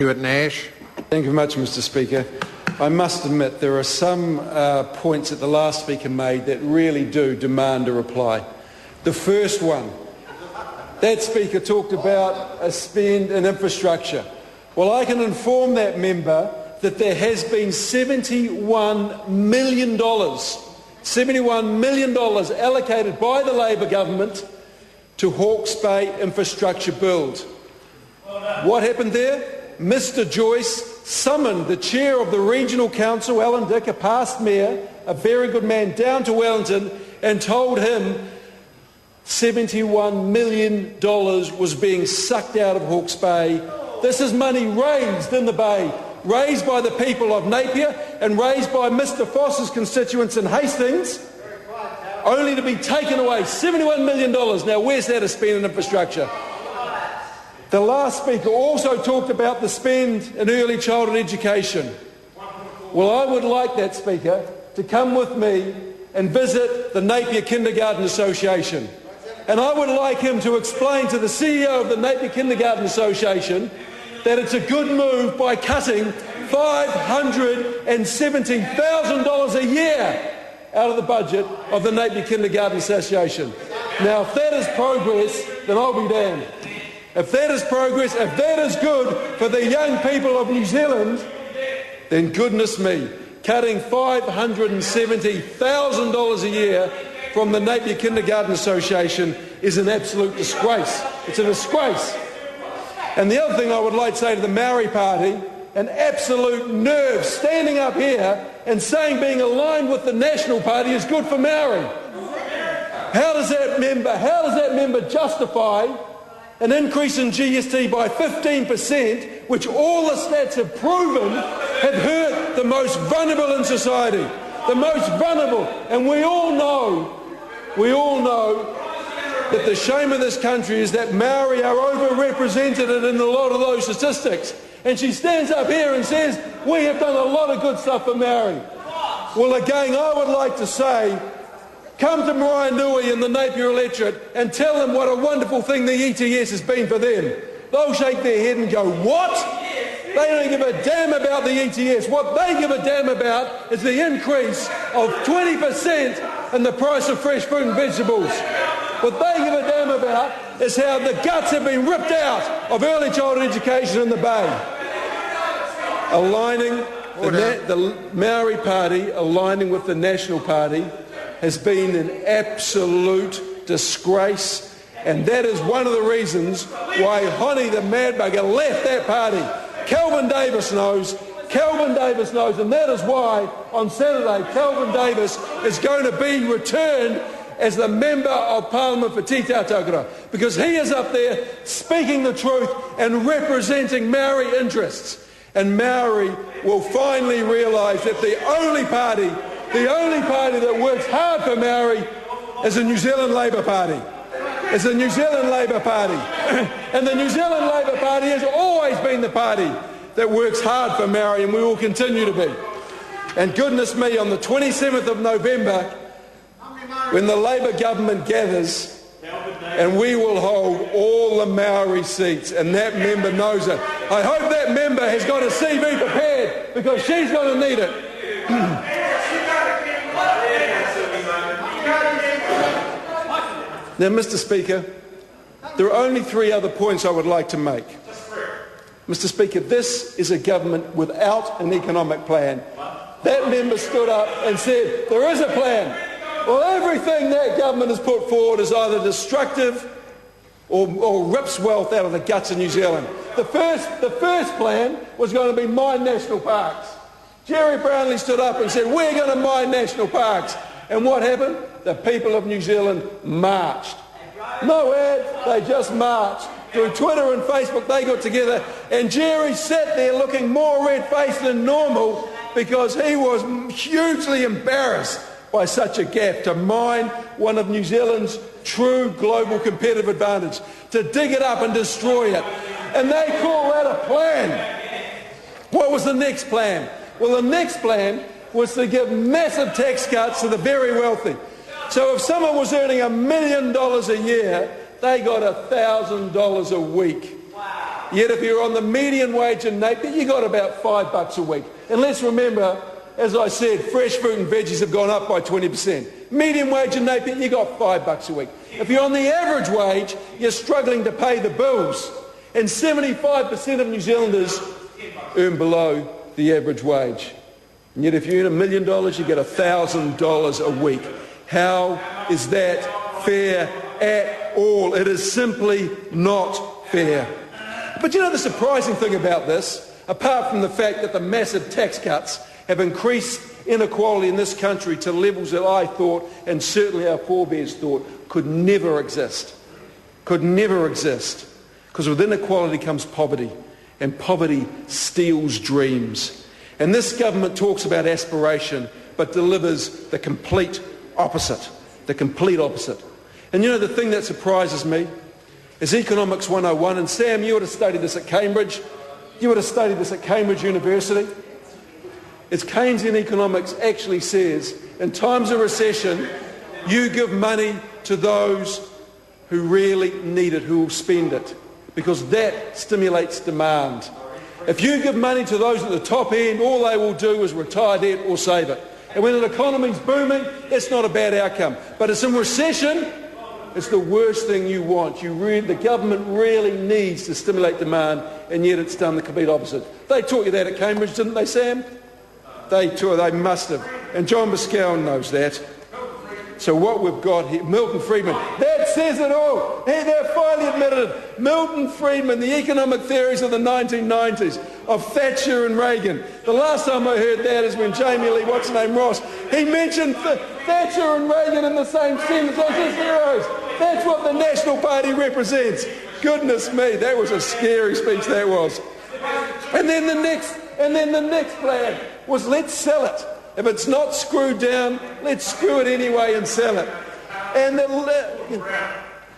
Nash. Thank you very much, Mr. Speaker. I must admit there are some points that the last speaker made that really do demand a reply. The first one, that speaker talked about a spend in infrastructure. Well, I can inform that member that there has been $71 million allocated by the Labor government to Hawke's Bay infrastructure build. What happened there? Mr. Joyce summoned the chair of the regional council, Alan Dick, a past mayor, a very good man, down to Wellington and told him $71 million was being sucked out of Hawke's Bay. This is money raised in the Bay, raised by the people of Napier and raised by Mr. Foss's constituents in Hastings, only to be taken away. $71 million. Now, where's that to spend in infrastructure? The last speaker also talked about the spend in early childhood education. Well, I would like that speaker to come with me and visit the Napier Kindergarten Association. And I would like him to explain to the CEO of the Napier Kindergarten Association that it's a good move by cutting $570,000 a year out of the budget of the Napier Kindergarten Association. Now, if that is progress, then I'll be damned. If that is progress, if that is good for the young people of New Zealand, then goodness me, cutting $570,000 a year from the Napier Kindergarten Association is an absolute disgrace. It's a disgrace. And the other thing I would like to say to the Maori Party, an absolute nerve standing up here and saying being aligned with the National Party is good for Maori. How does that member justify an increase in GST by 15%, which all the stats have proven have hurt the most vulnerable in society, the most vulnerable. And we all know that the shame of this country is that Maori are overrepresented in a lot of those statistics. And she stands up here and says, we have done a lot of good stuff for Maori. Well, again, I would like to say, come to Maraenui and the Napier electorate and tell them what a wonderful thing the ETS has been for them. They'll shake their head and go, what? They don't give a damn about the ETS. What they give a damn about is the increase of 20% in the price of fresh fruit and vegetables. What they give a damn about is how the guts have been ripped out of early childhood education in the Bay. The Maori Party aligning with the National Party has been an absolute disgrace, and that is one of the reasons why Honi the Mad Bugger left that party. Kelvin Davis knows, and that is why on Saturday Kelvin Davis is going to be returned as the Member of Parliament for Te Tautokura, because he is up there speaking the truth and representing Maori interests. And Maori will finally realise that the only party that works hard for Maori is the New Zealand Labour Party. It's the New Zealand Labour Party. And the New Zealand Labour Party has always been the party that works hard for Maori, and we will continue to be. And goodness me, on the 27th of November, when the Labour government gathers, and we will hold all the Maori seats, and that member knows it. I hope that member has got a CV prepared, because she's going to need it. Now, Mr. Speaker, there are only 3 other points I would like to make. Mr. Speaker, this is a government without an economic plan. That member stood up and said, there is a plan. Well, everything that government has put forward is either destructive or rips wealth out of the guts of New Zealand. The first plan was going to be mine national parks. Jerry Brownlee stood up and said, we're going to mine national parks. And what happened? The people of New Zealand marched. No ad, they just marched. Through Twitter and Facebook, they got together, and Jerry sat there looking more red-faced than normal because he was hugely embarrassed by such a gaffe, to mine one of New Zealand's true global competitive advantage, to dig it up and destroy it. And they call that a plan. What was the next plan? Well, the next plan was to give massive tax cuts to the very wealthy. So if someone was earning $1 million a year, they got $1,000 a week. Wow. Yet if you're on the median wage in Napier, you got about $5 a week. And let's remember, as I said, fresh fruit and veggies have gone up by 20%. Median wage in Napier, you got $5 a week. If you're on the average wage, you're struggling to pay the bills. And 75% of New Zealanders earn below the average wage. And yet if you earn $1 million, you get $1,000 a week. How is that fair at all? It is simply not fair. But you know the surprising thing about this, apart from the fact that the massive tax cuts have increased inequality in this country to levels that I thought, and certainly our forebears thought, could never exist. Could never exist. Because with inequality comes poverty, and poverty steals dreams. And this government talks about aspiration, but delivers the complete opposite. The complete opposite. And you know the thing that surprises me is Economics 101, and Sam, you would have studied this at Cambridge. You would have studied this at Cambridge University. It's Keynesian economics actually says, in times of recession, you give money to those who really need it, who will spend it, because that stimulates demand. If you give money to those at the top end, all they will do is retire debt or save it. And when an economy's booming, it's not a bad outcome. But it's in recession, it's the worst thing you want. The government really needs to stimulate demand, and yet it's done the complete opposite. They taught you that at Cambridge, didn't they, Sam? They must have. And John Boscawen knows that. So what we've got here, Milton Friedman, that says it all. Hey, they're finally admitted it. Milton Friedman, the economic theories of the 1990s, of Thatcher and Reagan. The last time I heard that is when Jamie Lee, Ross, he mentioned Thatcher and Reagan in the same sentence as his heroes. That's what the National Party represents. Goodness me, that was a scary speech, that was. And then the next plan was, let's sell it. If it's not screwed down, let's screw it anyway and sell it. And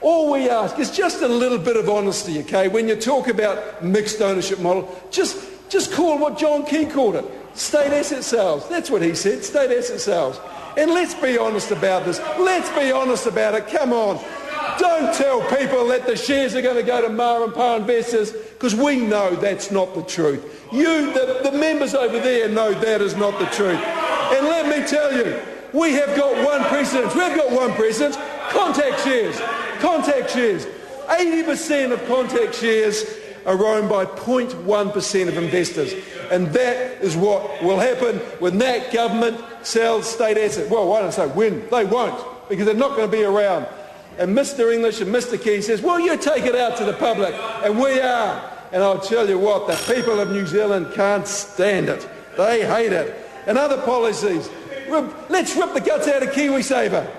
all we ask is just a little bit of honesty, okay? When you talk about mixed ownership model, just call what John Key called it, state asset sales. That's what he said, state asset sales. And let's be honest about this. Let's be honest about it. Come on. Don't tell people that the shares are going to go to Ma and Pa investors, because we know that's not the truth. The members over there know that is not the truth. And let me tell you, we have got one precedent. We've got one precedent. Contact shares. Contact shares. 80% of contact shares are owned by 0.1% of investors. And that is what will happen when that government sells state assets. Well, I don't say when. They won't, because they're not going to be around. And Mr. English and Mr. Key says, well, you take it out to the public. And we are. And I'll tell you what, the people of New Zealand can't stand it. They hate it. And other policies. Let's rip the guts out of KiwiSaver.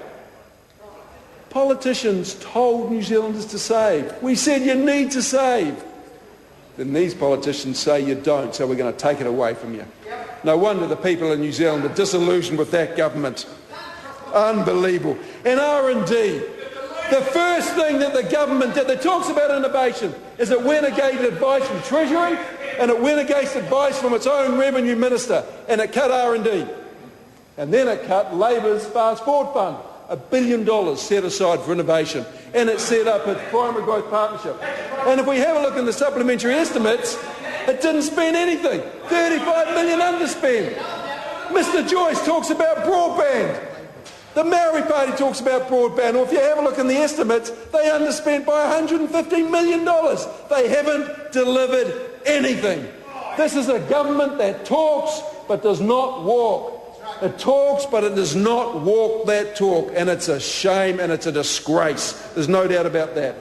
Politicians told New Zealanders to save. We said you need to save. Then these politicians say you don't, so we're going to take it away from you. No wonder the people in New Zealand are disillusioned with that government. Unbelievable. And R&D. The first thing that the government did, that talks about innovation, is it went against advice from Treasury, and it went against advice from its own Revenue Minister, and it cut R&D. And then it cut Labor's Fast Forward Fund, $1 billion set aside for innovation, and it set up its Primary Growth Partnership. And if we have a look in the supplementary estimates, it didn't spend anything. 35 million underspend. Mr. Joyce talks about broadband. The Maori Party talks about broadband, or if you have a look in the estimates, they underspent by $115 million. They haven't delivered anything. This is a government that talks but does not walk. It talks but it does not walk that talk, and it's a shame and it's a disgrace. There's no doubt about that.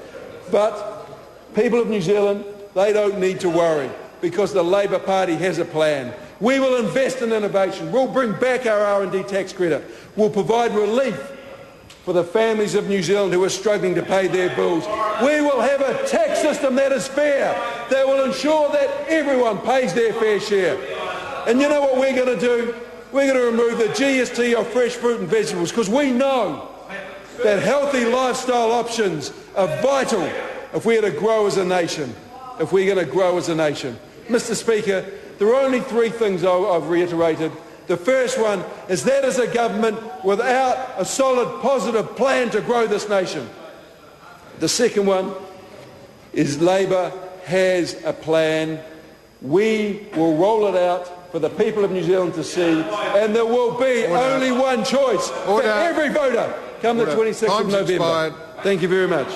But people of New Zealand, they don't need to worry, because the Labour Party has a plan. We will invest in innovation. We'll bring back our R&D tax credit. We'll provide relief for the families of New Zealand who are struggling to pay their bills. We will have a tax system that is fair, that will ensure that everyone pays their fair share. And you know what we're going to do? We're going to remove the GST of fresh fruit and vegetables, because we know that healthy lifestyle options are vital if we're to grow as a nation. If we're going to grow as a nation. Mr. Speaker, there are only three things I've reiterated. The first one is that as a government without a solid, positive plan to grow this nation. The second one is Labour has a plan. We will roll it out for the people of New Zealand to see, and there will be only one choice for every voter come the 26th of November. Thank you very much.